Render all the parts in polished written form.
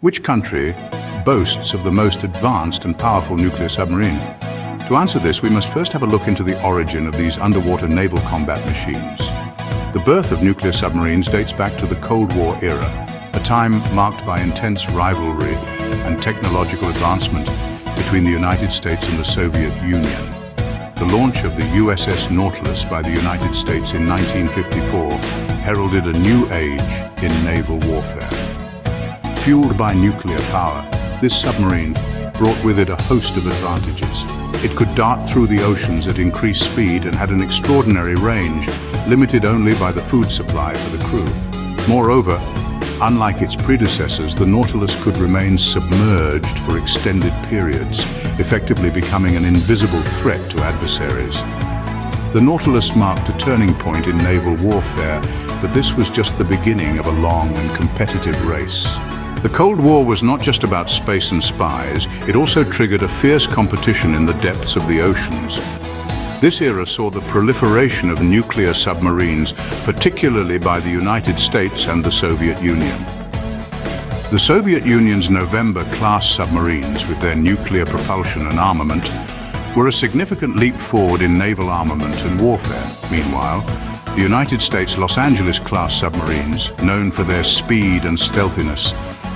Which country boasts of the most advanced and powerful nuclear submarine? To answer this, we must first have a look into the origin of these underwater naval combat machines. The birth of nuclear submarines dates back to the Cold War era, a time marked by intense rivalry and technological advancement between the United States and the Soviet Union. The launch of the USS Nautilus by the United States in 1954 heralded a new age in naval warfare. Fueled by nuclear power, this submarine brought with it a host of advantages. It could dart through the oceans at increased speed and had an extraordinary range, limited only by the food supply for the crew. Moreover, unlike its predecessors, the Nautilus could remain submerged for extended periods, effectively becoming an invisible threat to adversaries. The Nautilus marked a turning point in naval warfare, but this was just the beginning of a long and competitive race. The Cold War was not just about space and spies, it also triggered a fierce competition in the depths of the oceans. This era saw the proliferation of nuclear submarines, particularly by the United States and the Soviet Union. The Soviet Union's November-class submarines, with their nuclear propulsion and armament, were a significant leap forward in naval armament and warfare. Meanwhile, the United States Los Angeles-class submarines, known for their speed and stealthiness,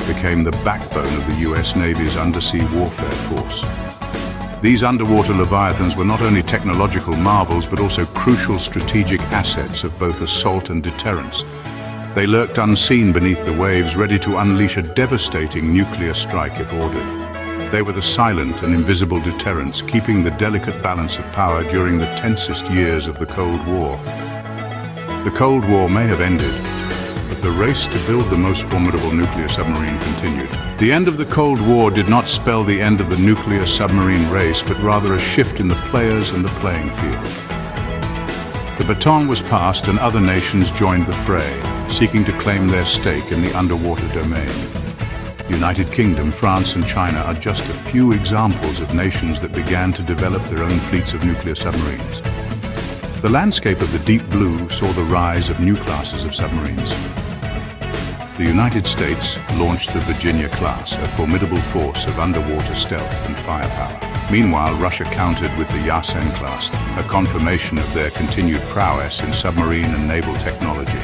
became the backbone of the US Navy's undersea warfare force. These underwater leviathans were not only technological marvels, but also crucial strategic assets of both assault and deterrence. They lurked unseen beneath the waves, ready to unleash a devastating nuclear strike if ordered. They were the silent and invisible deterrents, keeping the delicate balance of power during the tensest years of the Cold War. The Cold War may have ended, but the race to build the most formidable nuclear submarine continued. The end of the Cold War did not spell the end of the nuclear submarine race, but rather a shift in the players and the playing field. The baton was passed and other nations joined the fray, seeking to claim their stake in the underwater domain. The United Kingdom, France and China are just a few examples of nations that began to develop their own fleets of nuclear submarines. The landscape of the deep blue saw the rise of new classes of submarines. The United States launched the Virginia-class, a formidable force of underwater stealth and firepower. Meanwhile, Russia countered with the Yasen-class, a confirmation of their continued prowess in submarine and naval technology.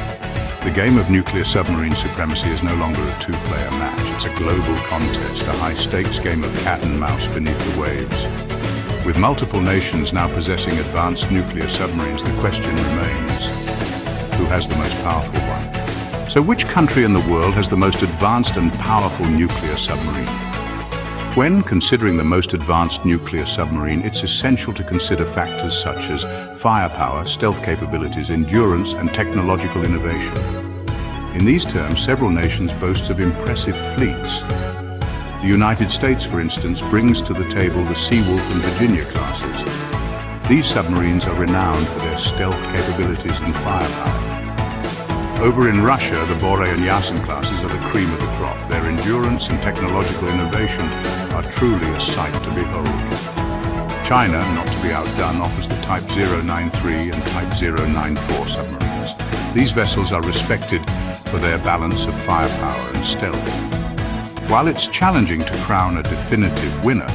The game of nuclear submarine supremacy is no longer a two-player match. It's a global contest, a high-stakes game of cat and mouse beneath the waves. With multiple nations now possessing advanced nuclear submarines, the question remains, who has the most powerful one? So which country in the world has the most advanced and powerful nuclear submarine? When considering the most advanced nuclear submarine, it's essential to consider factors such as firepower, stealth capabilities, endurance, and technological innovation. In these terms, several nations boast of impressive fleets. The United States, for instance, brings to the table the Seawolf and Virginia classes. These submarines are renowned for their stealth capabilities and firepower. Over in Russia, the Borei and Yasen classes are the cream of the crop. Their endurance and technological innovation are truly a sight to behold. China, not to be outdone, offers the Type 093 and Type 094 submarines. These vessels are respected for their balance of firepower and stealth. While it's challenging to crown a definitive winner,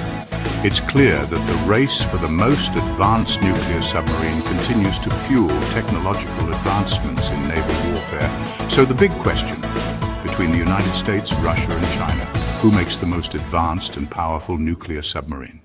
it's clear that the race for the most advanced nuclear submarine continues to fuel technological advancements in naval warfare. So the big question, between the United States, Russia and China, who makes the most advanced and powerful nuclear submarine?